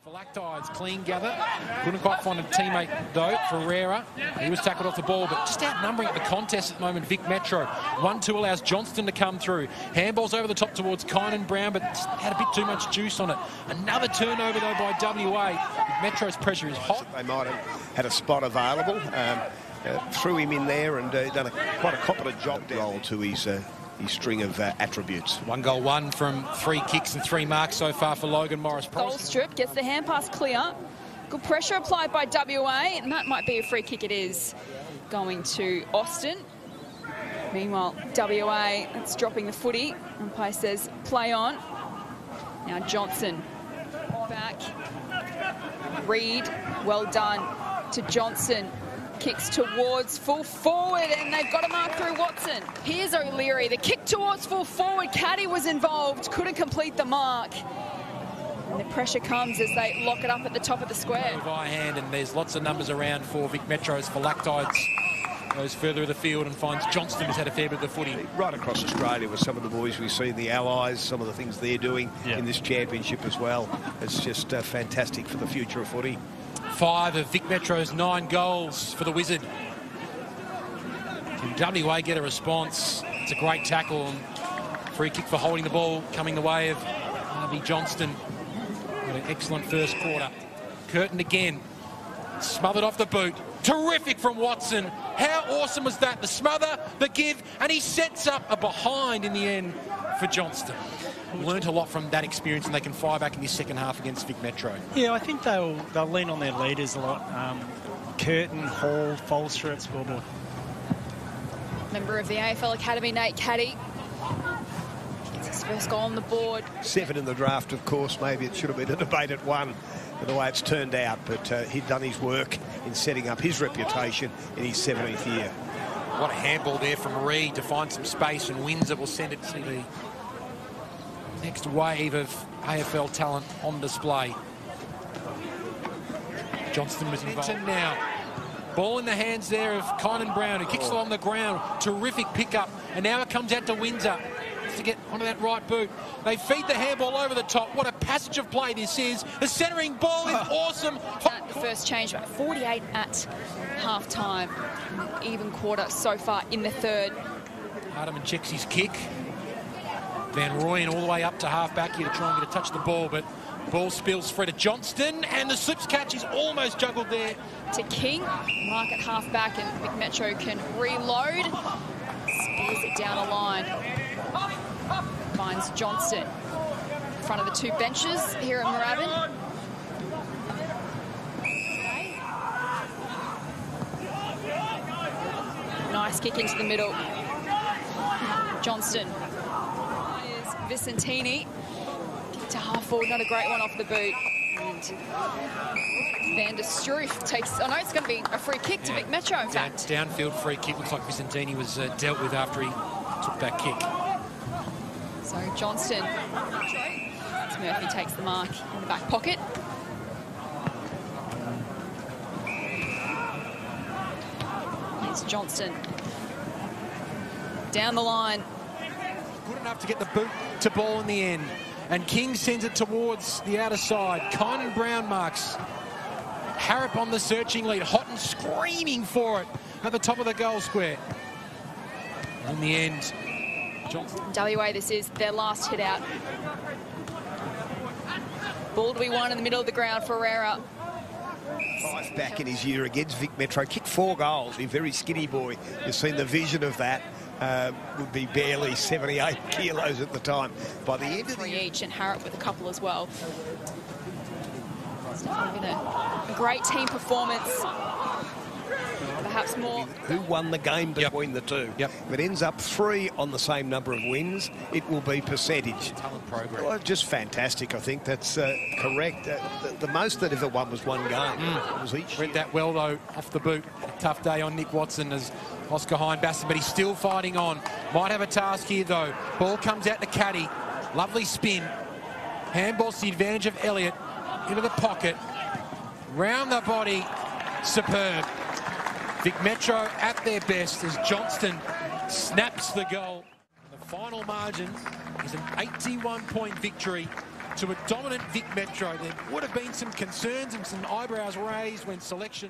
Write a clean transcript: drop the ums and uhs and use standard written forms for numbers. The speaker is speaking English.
Phylactides, clean gather. Couldn't quite find a teammate though. Ferreira, he was tackled off the ball, but just outnumbering at the contest at the moment. Vic Metro 1-2 allows Johnston to come through. Handballs over the top towards Kynan Brown, but had a bit too much juice on it. Another turnover though by WA. Vic Metro's pressure is hot. They might have had a spot available. Threw him in there and done quite a competent job roll to his string of attributes. 1 goal, 1 from 3 kicks and 3 marks so far for Logan Morris. Goal strip, gets the hand pass clear. Good pressure applied by WA, and that might be a free kick. It is going to Austin. Meanwhile, WA, it's dropping the footy. Umpire says play on. Now Johnson back. Reed, well done to Johnson. Kicks towards full forward, and they've got to mark through Watson. Here's O'Leary. The kick towards full forward. Caddy was involved, couldn't complete the mark. And the pressure comes as they lock it up at the top of the square. By hand, and there's lots of numbers around for Vic Metro's. Phylactides goes further of the field and finds Johnston has had a fair bit of the footy. Right across Australia with some of the boys we see, the Allies, some of the things they're doing in this championship as well. It's just fantastic for the future of footy. 5 of Vic Metro's 9 goals for the Wizard. Can WA get a response? It's a great tackle and free kick for holding the ball coming the way of Harvey Johnston. Had an excellent first quarter. Curtin again, smothered off the boot. Terrific from Watson. How awesome was that? The smother, the give, and he sets up a behind in the end for Johnston. Learned a lot from that experience, and they can fire back in the second half against Vic Metro. Yeah, I think they'll lean on their leaders a lot. Curtin, Hall, Folster at scoreboard. Member of the AFL Academy, Nate Caddy. Gets his first goal on the board. 7 in the draft, of course. Maybe it should have been a debate at 1, the way it's turned out. But he'd done his work in setting up his reputation in his 17th year. What a handball there from Reed to find some space, and Windsor will send it to the next wave of AFL talent on display. Johnston was involved. Now, ball in the hands there of Kynan Brown, who kicks along the ground. Terrific pickup, and now it comes out to Windsor to get onto that right boot. They feed the handball over the top. What a passage of play this is. The centering ball is awesome. The first change, about 48 at half-time. Even quarter so far in the third. Hardeman checks his kick. Van Rooyen all the way up to half-back here to try and get a touch of the ball, but ball spills free to Johnston, and the slips catch is almost juggled there. To King, mark at half-back, and Vic Metro can reload. Spears it down the line. Finds Johnston in front of the 2 benches here at Moorabbin. Nice kick into the middle. Johnston. Here's Vicentini. Kick to half forward, not a great one off the boot. And Van der Stroof takes, oh no, it's going to be a free kick to Vic Metro, in fact. Downfield free kick. Looks like Vicentini was dealt with after he took that kick. So Johnston. Murphy takes the mark in the back pocket. Here's Johnston. Down the line. Good enough to get the boot to ball in the end. And King sends it towards the outer side. Kynan Brown marks. Harrop on the searching lead. Houghton screaming for it at the top of the goal square. In the end, Johnson. WA, this is their last hit out. Ball to be won in the middle of the ground, Ferreira. 5 back in his year against Vic Metro. Kicked 4 goals. A very skinny boy. You've seen the vision of that. Would be barely 78 kilos at the time. By the end of the year, each, and Harrop with a couple as well. It's definitely been a great team performance. Perhaps more. Who won the game between the two? Yep. If it ends up 3 on the same number of wins, it will be percentage. Talent program. Well, just fantastic. I think that's correct. The most that ever won was 1 game. It was each Read that well, though, off the boot. A tough day on Nick Watson as Oscar Hindbasson, but he's still fighting on. Might have a task here, though. Ball comes out to Caddy. Lovely spin. Handball's to the advantage of Elliott. Into the pocket. Round the body. Superb. Vic Metro at their best as Johnston snaps the goal. The final margin is an 81-point victory to a dominant Vic Metro. There would have been some concerns and some eyebrows raised when selection